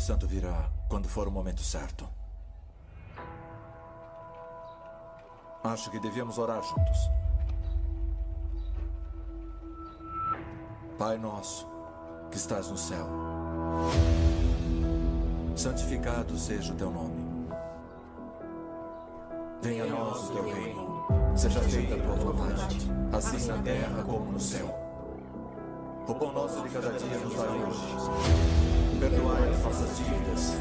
Santo virá quando for o momento certo. Acho que devíamos orar juntos. Pai nosso, que estás no céu, santificado seja o teu nome. Venha a nós o teu reino. Seja feita a tua vontade, assim na terra como no céu. O pão nosso de cada dia nos dai hoje. Perdoai as nossas dívidas,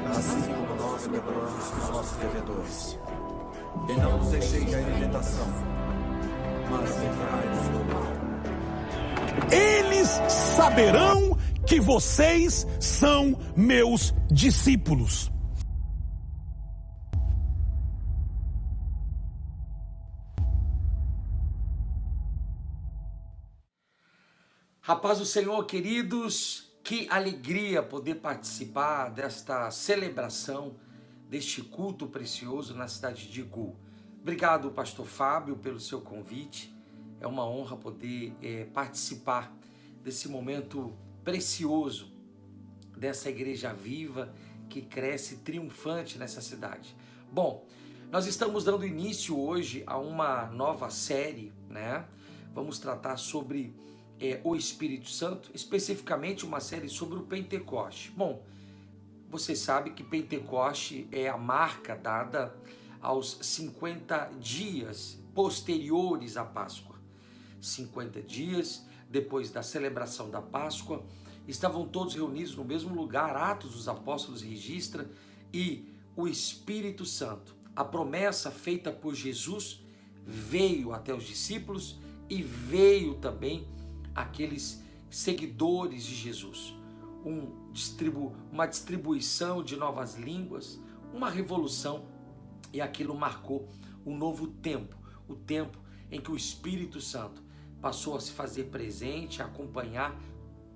assim como nós perdoamos os nossos devedores. E não nos deixeis cair em tentação, mas livrai-nos do mal. Eles saberão que vocês são meus discípulos. A paz do Senhor, queridos, que alegria poder participar desta celebração, deste culto precioso na cidade de Igu. Obrigado, pastor Fábio, pelo seu convite. É uma honra poder participar desse momento precioso, dessa igreja viva que cresce triunfante nessa cidade. Bom, nós estamos dando início hoje a uma nova série, né? Vamos tratar sobre o Espírito Santo, especificamente uma série sobre o Pentecoste. Bom, você sabe que Pentecoste é a marca dada aos 50 dias posteriores à Páscoa. 50 dias depois da celebração da Páscoa, estavam todos reunidos no mesmo lugar. Atos dos Apóstolos registra, e o Espírito Santo, a promessa feita por Jesus, veio até os discípulos e veio também aqueles seguidores de Jesus. Uma distribuição de novas línguas, uma revolução, e aquilo marcou um novo tempo, o tempo em que o Espírito Santo passou a se fazer presente, a acompanhar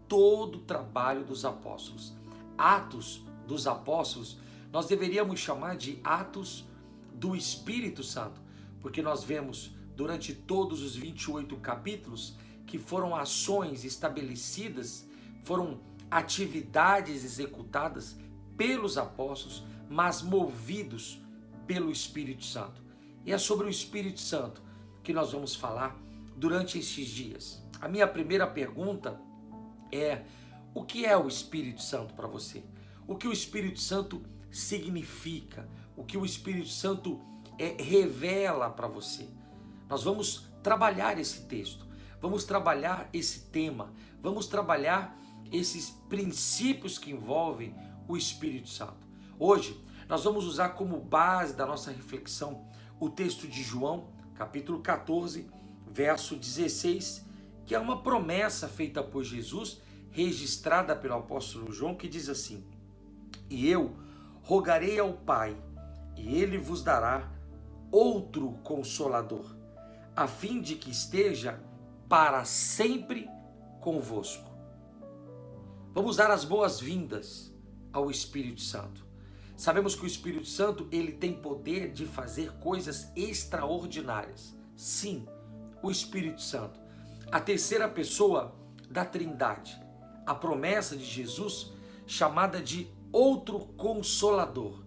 todo o trabalho dos apóstolos. Atos dos Apóstolos, nós deveríamos chamar de Atos do Espírito Santo, porque nós vemos durante todos os 28 capítulos que foram ações estabelecidas, foram atividades executadas pelos apóstolos, mas movidos pelo Espírito Santo. E é sobre o Espírito Santo que nós vamos falar durante estes dias. A minha primeira pergunta é: o que é o Espírito Santo para você? O que o Espírito Santo significa? O que o Espírito Santo revela para você? Nós vamos trabalhar esse texto. Vamos trabalhar esse tema, vamos trabalhar esses princípios que envolvem o Espírito Santo. Hoje, nós vamos usar como base da nossa reflexão o texto de João, capítulo 14, verso 16, que é uma promessa feita por Jesus, registrada pelo apóstolo João, que diz assim: e eu rogarei ao Pai, e ele vos dará outro Consolador, a fim de que esteja para sempre convosco. Vamos dar as boas-vindas ao Espírito Santo. Sabemos que o Espírito Santo, ele tem poder de fazer coisas extraordinárias. Sim, o Espírito Santo, a terceira pessoa da Trindade, a promessa de Jesus chamada de outro Consolador,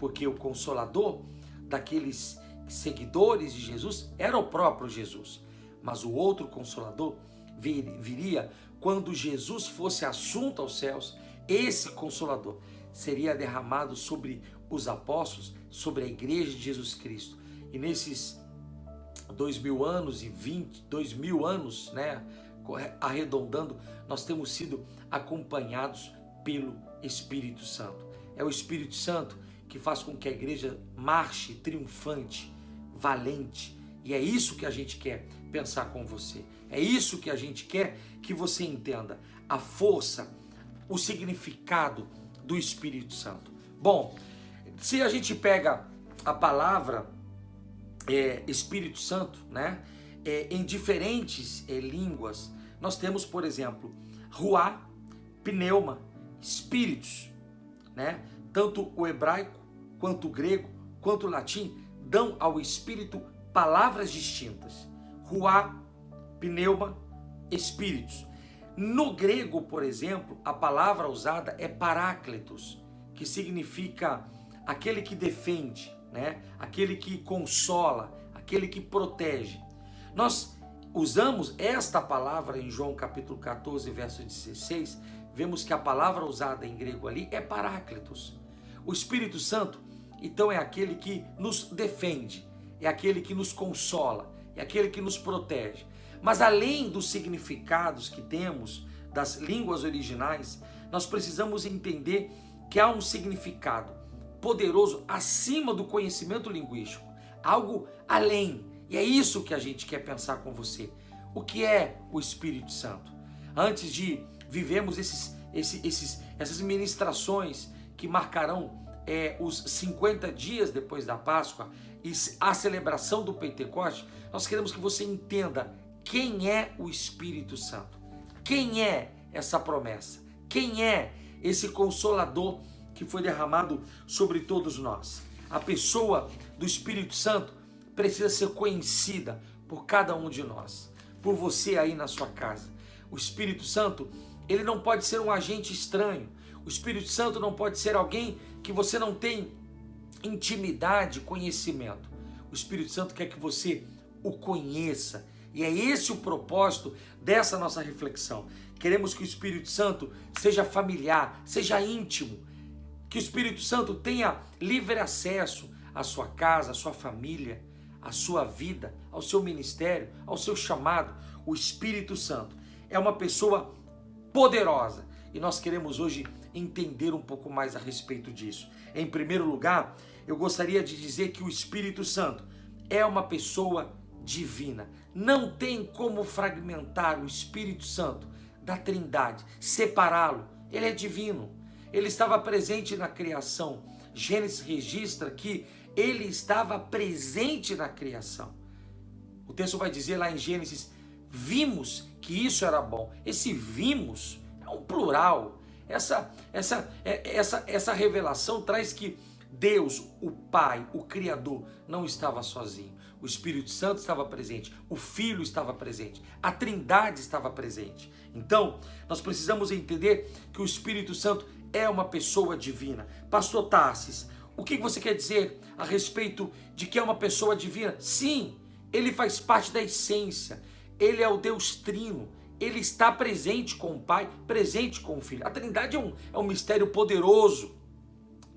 porque o Consolador daqueles seguidores de Jesus era o próprio Jesus. Mas o outro Consolador viria quando Jesus fosse assunto aos céus. Esse Consolador seria derramado sobre os apóstolos, sobre a igreja de Jesus Cristo. E nesses 2000 anos, né, arredondando, nós temos sido acompanhados pelo Espírito Santo. É o Espírito Santo que faz com que a igreja marche triunfante, valente. E é isso que a gente quer pensar com você. É isso que a gente quer que você entenda. A força, o significado do Espírito Santo. Bom, se a gente pega a palavra Espírito Santo, né, em diferentes línguas, nós temos, por exemplo, ruá, pneuma, espíritos, né? Tanto o hebraico, quanto o grego, quanto o latim dão ao Espírito palavras distintas. Ruá, pneuma, espíritos. No grego, por exemplo, a palavra usada é paráclitos, que significa aquele que defende, né? Aquele que consola, aquele que protege. Nós usamos esta palavra em João capítulo 14, verso 16, vemos que a palavra usada em grego ali é paráclitos. O Espírito Santo, então, é aquele que nos defende, é aquele que nos consola, é aquele que nos protege. Mas além dos significados que temos das línguas originais, nós precisamos entender que há um significado poderoso acima do conhecimento linguístico, algo além. E é isso que a gente quer pensar com você. O que é o Espírito Santo? Antes de vivermos essas ministrações que marcarão os 50 dias depois da Páscoa e a celebração do Pentecoste, nós queremos que você entenda quem é o Espírito Santo, quem é essa promessa, quem é esse Consolador que foi derramado sobre todos nós. A pessoa do Espírito Santo precisa ser conhecida por cada um de nós, por você aí na sua casa. O Espírito Santo, ele não pode ser um agente estranho. O Espírito Santo não pode ser alguém que você não tem intimidade, conhecimento. O Espírito Santo quer que você o conheça. E é esse o propósito dessa nossa reflexão. Queremos que o Espírito Santo seja familiar, seja íntimo. Que o Espírito Santo tenha livre acesso à sua casa, à sua família, à sua vida, ao seu ministério, ao seu chamado. O Espírito Santo é uma pessoa poderosa. E nós queremos hoje entender um pouco mais a respeito disso. Em primeiro lugar, eu gostaria de dizer que o Espírito Santo é uma pessoa divina. Não tem como fragmentar o Espírito Santo da Trindade, separá-lo. Ele é divino. Ele estava presente na criação. Gênesis registra que ele estava presente na criação. O texto vai dizer lá em Gênesis, vimos que isso era bom. Esse vimos é um plural. Essa revelação traz que Deus, o Pai, o Criador, não estava sozinho. O Espírito Santo estava presente, o Filho estava presente, a Trindade estava presente. Então, nós precisamos entender que o Espírito Santo é uma pessoa divina. Pastor Tarsis, o que você quer dizer a respeito de que é uma pessoa divina? Sim, ele faz parte da essência, ele é o Deus Trino. Ele está presente com o Pai, presente com o Filho. A Trindade é um mistério poderoso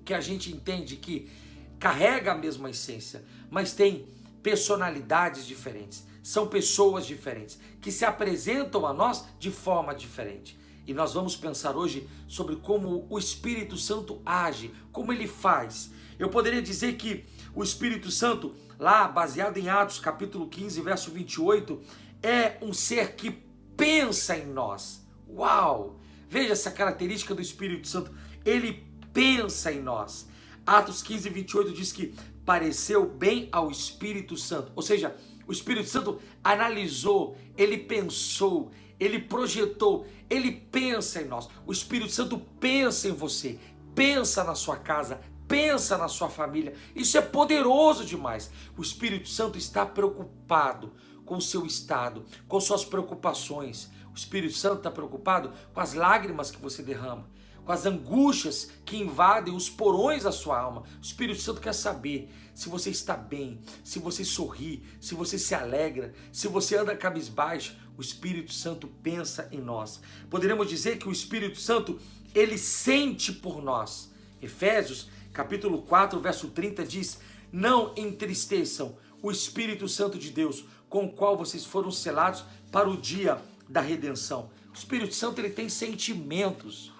que a gente entende que carrega a mesma essência, mas tem personalidades diferentes. São pessoas diferentes que se apresentam a nós de forma diferente. E nós vamos pensar hoje sobre como o Espírito Santo age, como ele faz. Eu poderia dizer que o Espírito Santo, lá baseado em Atos capítulo 15, verso 28, é um ser que pensa em nós. Uau! Veja essa característica do Espírito Santo. Ele pensa em nós. Atos 15, 28 diz que pareceu bem ao Espírito Santo. Ou seja, o Espírito Santo analisou, ele pensou, ele projetou, ele pensa em nós. O Espírito Santo pensa em você, pensa na sua casa, pensa na sua família. Isso é poderoso demais. O Espírito Santo está preocupado com o seu estado, com suas preocupações. O Espírito Santo está preocupado com as lágrimas que você derrama, com as angústias que invadem os porões da sua alma. O Espírito Santo quer saber se você está bem, se você sorri, se você se alegra, se você anda cabisbaixo. O Espírito Santo pensa em nós. Poderíamos dizer que o Espírito Santo, ele sente por nós. Efésios capítulo 4, verso 30 diz, não entristeçam o Espírito Santo de Deus, com o qual vocês foram selados para o dia da redenção. O Espírito Santo, ele tem sentimentos.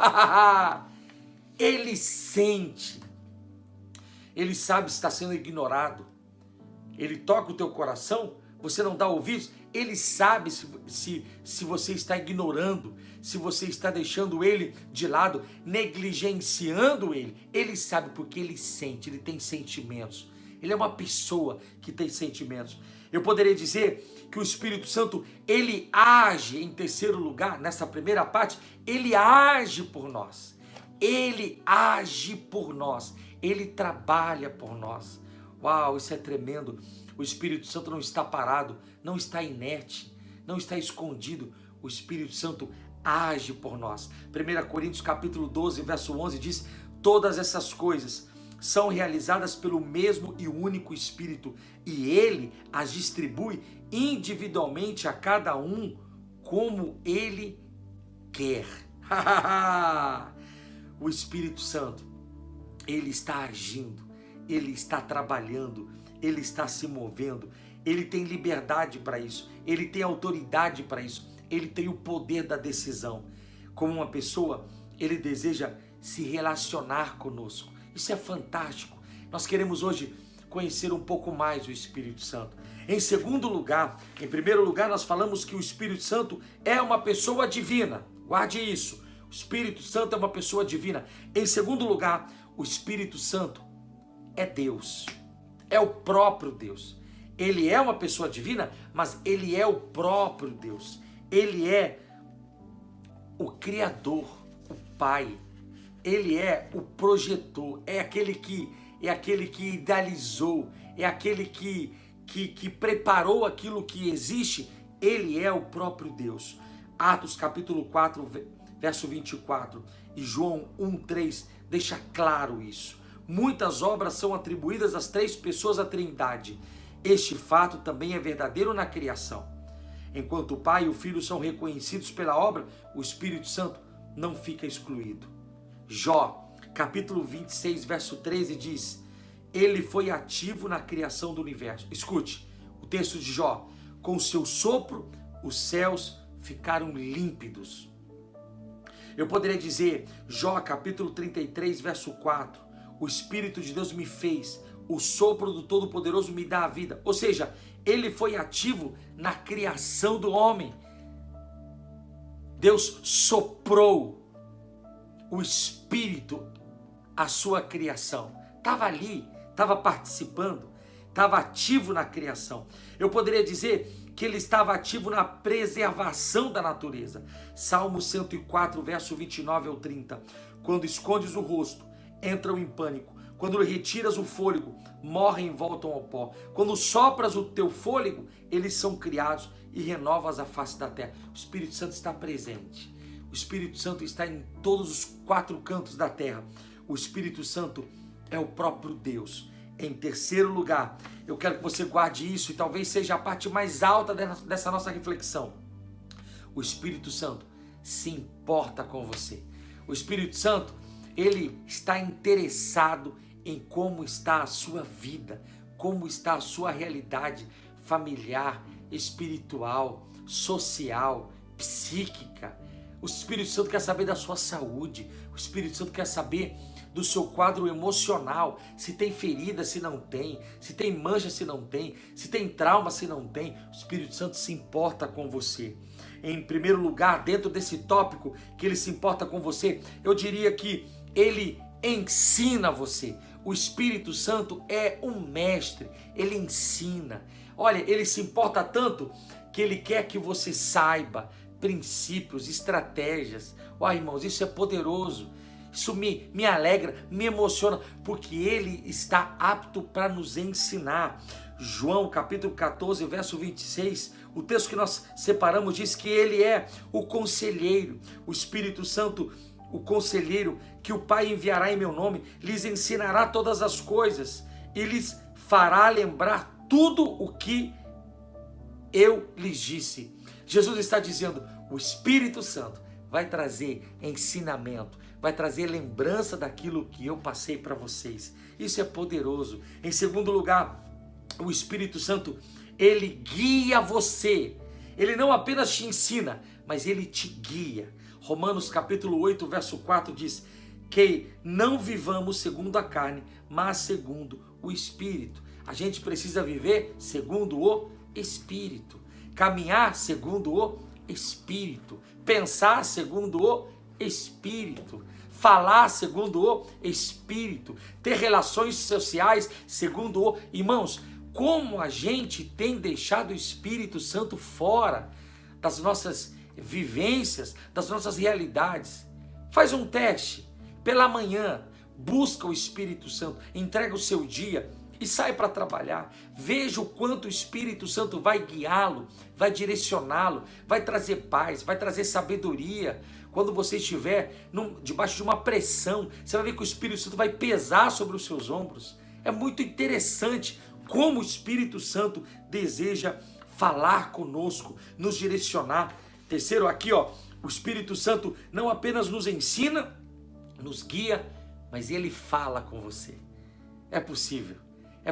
Ele sente. Ele sabe se está sendo ignorado. Ele toca o teu coração, você não dá ouvidos. Ele sabe se você está ignorando, se você está deixando ele de lado, negligenciando ele. Ele sabe porque ele sente, ele tem sentimentos. Ele é uma pessoa que tem sentimentos. Eu poderia dizer que o Espírito Santo, ele age, em terceiro lugar, nessa primeira parte, ele age por nós. Ele age por nós. Ele trabalha por nós. Uau, isso é tremendo. O Espírito Santo não está parado, não está inerte, não está escondido. O Espírito Santo age por nós. 1 Coríntios capítulo 12, verso 11 diz: todas essas coisas são realizadas pelo mesmo e único Espírito, e Ele as distribui individualmente a cada um como Ele quer. O Espírito Santo, Ele está agindo, Ele está trabalhando, Ele está se movendo, Ele tem liberdade para isso, Ele tem autoridade para isso, Ele tem o poder da decisão. Como uma pessoa, Ele deseja se relacionar conosco. Isso é fantástico. Nós queremos hoje conhecer um pouco mais o Espírito Santo. Em segundo lugar, em primeiro lugar, nós falamos que o Espírito Santo é uma pessoa divina. Guarde isso. O Espírito Santo é uma pessoa divina. Em segundo lugar, o Espírito Santo é Deus. É o próprio Deus. Ele é uma pessoa divina, mas ele é o próprio Deus. Ele é o Criador, o Pai. Ele é o projetor, é aquele que idealizou, é aquele que preparou aquilo que existe. Ele é o próprio Deus. Atos capítulo 4, verso 24 e João 1:3 deixa claro isso. Muitas obras são atribuídas às três pessoas da Trindade. Este fato também é verdadeiro na criação. Enquanto o Pai e o Filho são reconhecidos pela obra, o Espírito Santo não fica excluído. Jó, capítulo 26, verso 13 diz: ele foi ativo na criação do universo. Escute o texto de Jó: com seu sopro os céus ficaram límpidos. Eu poderia dizer, Jó, capítulo 33, verso 4, o Espírito de Deus me fez, o sopro do Todo-Poderoso me dá a vida. Ou seja, ele foi ativo na criação do homem. Deus soprou o Espírito à sua criação. Estava ali, estava participando, estava ativo na criação. Eu poderia dizer que ele estava ativo na preservação da natureza. Salmo 104, verso 29 ao 30. Quando escondes o rosto, entram em pânico. Quando retiras o fôlego, morrem e voltam ao pó. Quando sopras o teu fôlego, eles são criados e renovas a face da terra. O Espírito Santo está presente. O Espírito Santo está em todos os quatro cantos da terra. O Espírito Santo é o próprio Deus. Em terceiro lugar, eu quero que você guarde isso e talvez seja a parte mais alta dessa nossa reflexão. O Espírito Santo se importa com você. O Espírito Santo, ele está interessado em como está a sua vida, como está a sua realidade familiar, espiritual, social, psíquica. O Espírito Santo quer saber da sua saúde. O Espírito Santo quer saber do seu quadro emocional, se tem ferida, se não tem, se tem mancha, se não tem, se tem trauma, se não tem. O Espírito Santo se importa com você. Em primeiro lugar, dentro desse tópico que ele se importa com você, eu diria que ele ensina você. O Espírito Santo é um mestre, ele ensina. Olha, ele se importa tanto que ele quer que você saiba princípios, estratégias. Uai, irmãos, isso é poderoso. Isso me alegra, me emociona, porque ele está apto para nos ensinar. João capítulo 14, verso 26, o texto que nós separamos diz que ele é o conselheiro, o Espírito Santo, o conselheiro que o Pai enviará em meu nome, lhes ensinará todas as coisas e lhes fará lembrar tudo o que eu lhes disse. Jesus está dizendo, o Espírito Santo vai trazer ensinamento, vai trazer lembrança daquilo que eu passei para vocês. Isso é poderoso. Em segundo lugar, o Espírito Santo, ele guia você. Ele não apenas te ensina, mas ele te guia. Romanos capítulo 8, verso 4 diz que não vivamos segundo a carne, mas segundo o Espírito. A gente precisa viver segundo o Espírito. Caminhar segundo o Espírito. Pensar segundo o Espírito. Falar segundo o Espírito. Ter relações sociais segundo o... Irmãos, como a gente tem deixado o Espírito Santo fora das nossas vivências, das nossas realidades. Faz um teste. Pela manhã, busca o Espírito Santo. Entrega o seu dia e sai para trabalhar. Veja o quanto o Espírito Santo vai guiá-lo, vai direcioná-lo, vai trazer paz, vai trazer sabedoria. Quando você estiver debaixo de uma pressão, você vai ver que o Espírito Santo vai pesar sobre os seus ombros. É muito interessante como o Espírito Santo deseja falar conosco, nos direcionar. Terceiro aqui, ó, o Espírito Santo não apenas nos ensina, nos guia, mas ele fala com você. É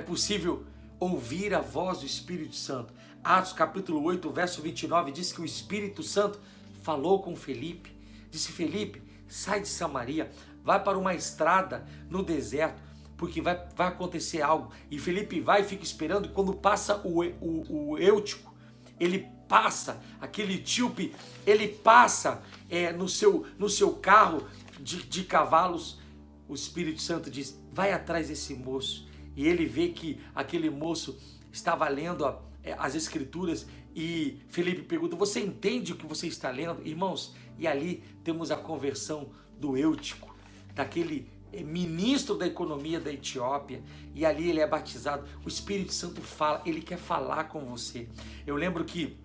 possível ouvir a voz do Espírito Santo. Atos capítulo 8, verso 29 diz que o Espírito Santo falou com Felipe. Disse: Felipe, sai de Samaria, vai para uma estrada no deserto, porque vai acontecer algo. E Felipe vai e fica esperando, e quando passa o Eutico, ele passa, aquele etíope, ele passa no seu carro de cavalos. O Espírito Santo diz: vai atrás desse moço. E ele vê que aquele moço estava lendo as Escrituras, e Felipe pergunta: você entende o que você está lendo? Irmãos, e ali temos a conversão do Eutico, daquele ministro da economia da Etiópia, e ali ele é batizado. O Espírito Santo fala, ele quer falar com você. Eu lembro que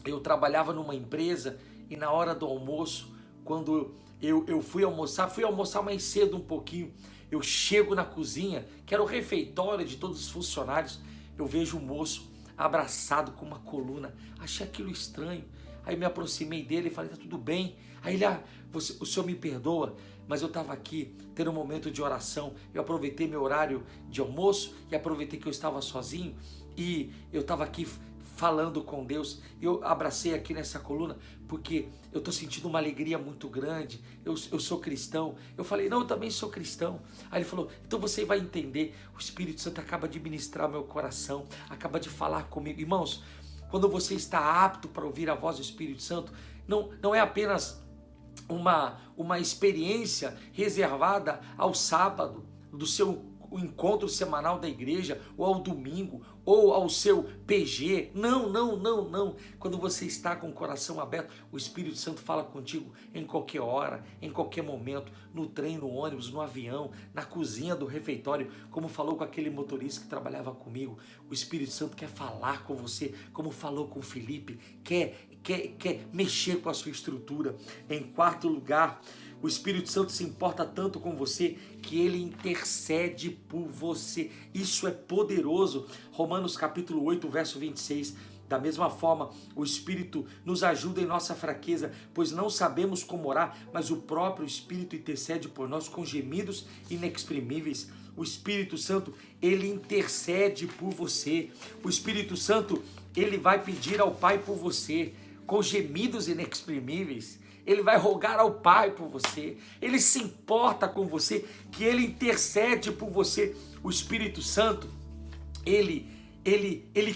eu trabalhava numa empresa, e na hora do almoço, quando eu fui almoçar mais cedo um pouquinho, eu chego na cozinha, que era o refeitório de todos os funcionários, eu vejo um moço abraçado com uma coluna. Achei aquilo estranho. Aí me aproximei dele e falei: tá tudo bem? Aí ele: o senhor me perdoa, mas eu estava aqui tendo um momento de oração. Eu aproveitei meu horário de almoço e aproveitei que eu estava sozinho, e eu estava aqui falando com Deus. Eu abracei aqui nessa coluna porque eu estou sentindo uma alegria muito grande. Eu sou cristão. Eu falei: não, eu também sou cristão. Aí ele falou: então você vai entender. O Espírito Santo acaba de ministrar meu coração, acaba de falar comigo. Irmãos, quando você está apto para ouvir a voz do Espírito Santo, não é apenas uma experiência reservada ao sábado, do seu encontro semanal da igreja, ou ao domingo, ou ao seu PG. Não. Quando você está com o coração aberto, o Espírito Santo fala contigo em qualquer hora, em qualquer momento, no trem, no ônibus, no avião, na cozinha do refeitório, como falou com aquele motorista que trabalhava comigo. O Espírito Santo quer falar com você, como falou com Felipe, quer mexer com a sua estrutura. Em quarto lugar, o Espírito Santo se importa tanto com você que ele intercede por você. Isso é poderoso. Romanos capítulo 8, verso 26. Da mesma forma, o Espírito nos ajuda em nossa fraqueza, pois não sabemos como orar, mas o próprio Espírito intercede por nós com gemidos inexprimíveis. O Espírito Santo, ele intercede por você. O Espírito Santo, ele vai pedir ao Pai por você com gemidos inexprimíveis. Ele vai rogar ao Pai por você. Ele se importa com você, que ele intercede por você. O Espírito Santo, ele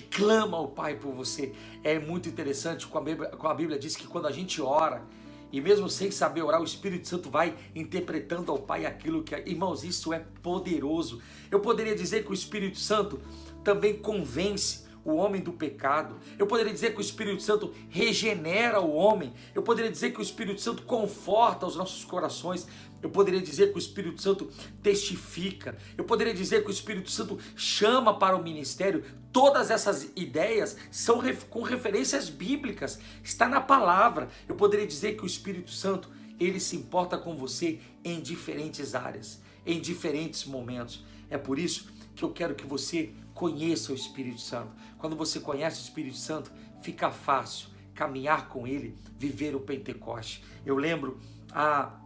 clama ao Pai por você. É muito interessante, como a Bíblia diz que quando a gente ora, e mesmo sem saber orar, o Espírito Santo vai interpretando ao Pai aquilo que... Irmãos, isso é poderoso. Eu poderia dizer que o Espírito Santo também convence o homem do pecado. Eu poderia dizer que o Espírito Santo regenera o homem. Eu poderia dizer que o Espírito Santo conforta os nossos corações. Eu poderia dizer que o Espírito Santo testifica. Eu poderia dizer que o Espírito Santo chama para o ministério. Todas essas ideias são com referências bíblicas. Está na palavra. Eu poderia dizer que o Espírito Santo, ele se importa com você em diferentes áreas, em diferentes momentos. É por isso que eu quero que você conheça o Espírito Santo. Quando você conhece o Espírito Santo, fica fácil caminhar com ele, viver o Pentecoste. Eu lembro, há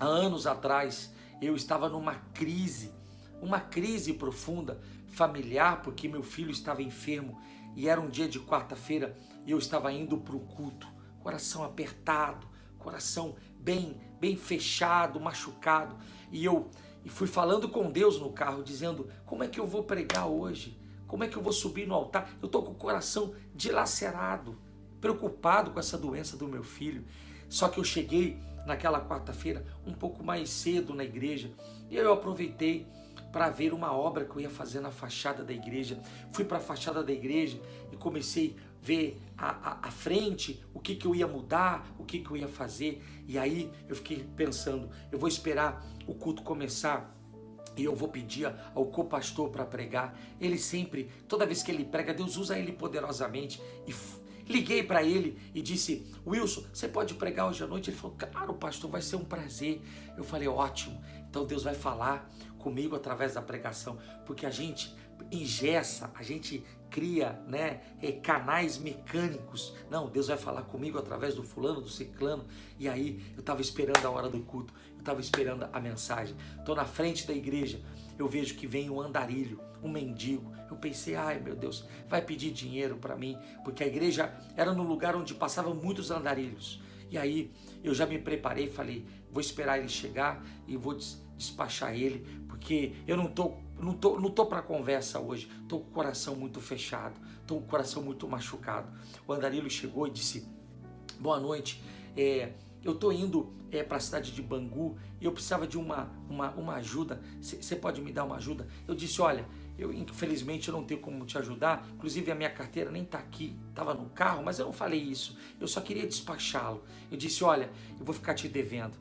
anos atrás, eu estava numa crise profunda, familiar, porque meu filho estava enfermo, e era um dia de quarta-feira, e eu estava indo para o culto, coração apertado, coração bem fechado, machucado, e fui falando com Deus no carro, dizendo: como é que eu vou pregar hoje? Como é que eu vou subir no altar? Eu estou com o coração dilacerado, preocupado com essa doença do meu filho. Só que eu cheguei naquela quarta-feira um pouco mais cedo na igreja, e eu aproveitei para ver uma obra que eu ia fazer na fachada da igreja. Fui para a fachada da igreja e comecei a ver a frente, o que eu ia mudar, o que eu ia fazer. E aí eu fiquei pensando: eu vou esperar o culto começar e eu vou pedir ao copastor para pregar. Ele sempre, toda vez que ele prega, Deus usa ele poderosamente. E liguei para ele e disse: Wilson, você pode pregar hoje à noite? Ele falou: claro, pastor, vai ser um prazer. Eu falei: ótimo, então Deus vai falar comigo através da pregação, porque a gente engessa, a gente cria, né, canais mecânicos. Não, Deus vai falar comigo através do fulano, do ciclano. E aí eu estava esperando a hora do culto, eu estava esperando a mensagem. Estou na frente da igreja, eu vejo que vem um andarilho, um mendigo. Eu pensei: ai meu Deus, vai pedir dinheiro para mim, porque a igreja era no lugar onde passavam muitos andarilhos. E aí eu já me preparei, falei: vou esperar ele chegar e vou despachar ele, porque eu não tô para conversa hoje, estou com o coração muito fechado, estou com o coração muito machucado. O andarilho chegou e disse: boa noite, eu estou indo para a cidade de Bangu e eu precisava de uma ajuda, você pode me dar uma ajuda? Eu disse: olha, infelizmente eu não tenho como te ajudar, inclusive a minha carteira nem está aqui, estava no carro, mas eu não falei isso, eu só queria despachá-lo. Eu disse: olha, eu vou ficar te devendo,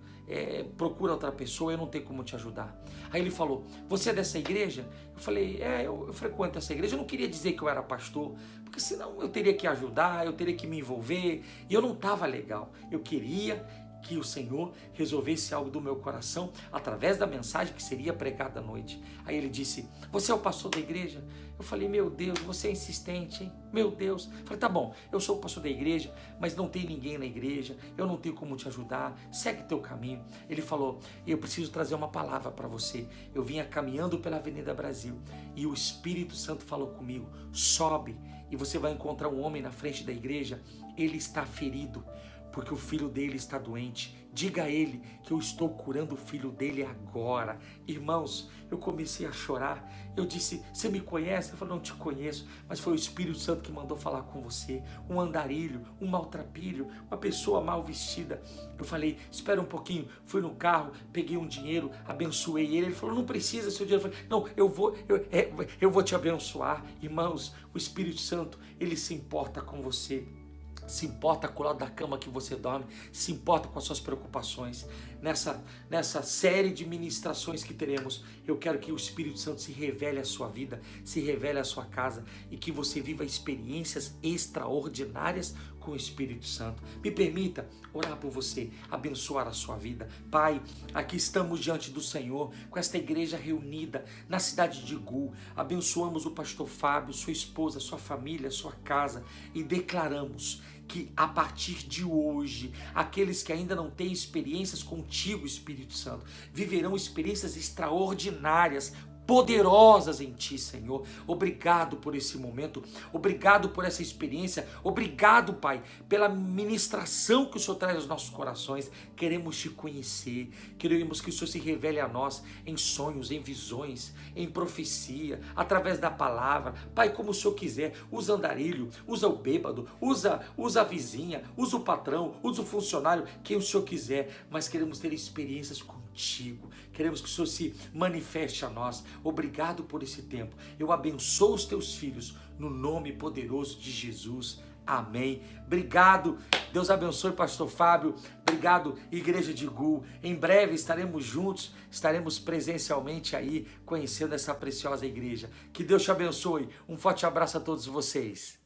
procura outra pessoa, eu não tenho como te ajudar. Aí ele falou: você é dessa igreja? Eu falei: eu frequento essa igreja. Eu não queria dizer que eu era pastor, porque senão eu teria que ajudar, eu teria que me envolver, e eu não estava legal. Eu queria que o Senhor resolvesse algo do meu coração através da mensagem que seria pregada à noite. Aí ele disse: você é o pastor da igreja? Eu falei: meu Deus, você é insistente, hein? Meu Deus. Eu falei: tá bom, eu sou o pastor da igreja, mas não tem ninguém na igreja, eu não tenho como te ajudar, segue teu caminho. Ele falou: eu preciso trazer uma palavra para você. Eu vinha caminhando pela Avenida Brasil e o Espírito Santo falou comigo: sobe e você vai encontrar um homem na frente da igreja, ele está ferido, porque o filho dele está doente. Diga a ele que eu estou curando o filho dele agora. Irmãos, eu comecei a chorar. Eu disse: você me conhece? Ele falou: não te conheço, mas foi o Espírito Santo que mandou falar com você. Um andarilho, um maltrapilho, uma pessoa mal vestida. Eu falei: espera um pouquinho. Fui no carro, peguei um dinheiro, abençoei ele. Ele falou: não precisa seu dinheiro. Eu falei: não, eu vou te abençoar. Irmãos, o Espírito Santo, ele se importa com você. Se importa com o lado da cama que você dorme, se importa com as suas preocupações. Nessa série de ministrações que teremos, eu quero que o Espírito Santo se revele à sua vida, se revele à sua casa e que você viva experiências extraordinárias com o Espírito Santo. Me permita orar por você, abençoar a sua vida. Pai, aqui estamos diante do Senhor, com esta igreja reunida na cidade de Gu. Abençoamos o pastor Fábio, sua esposa, sua família, sua casa e declaramos que a partir de hoje, aqueles que ainda não têm experiências contigo, Espírito Santo, viverão experiências extraordinárias, poderosas em Ti, Senhor. Obrigado por esse momento, obrigado por essa experiência, obrigado, Pai, pela ministração que o Senhor traz aos nossos corações. Queremos Te conhecer, queremos que o Senhor se revele a nós em sonhos, em visões, em profecia, através da palavra. Pai, como o Senhor quiser, usa andarilho, usa o bêbado, usa a vizinha, usa o patrão, usa o funcionário, quem o Senhor quiser, mas queremos ter experiências contigo, queremos que o Senhor se manifeste a nós. Obrigado por esse tempo. Eu abençoo os teus filhos no nome poderoso de Jesus. Amém. Obrigado. Deus abençoe pastor Fábio. Obrigado, igreja de Gu. Em breve estaremos juntos, estaremos presencialmente aí conhecendo essa preciosa igreja. Que Deus te abençoe. Um forte abraço a todos vocês.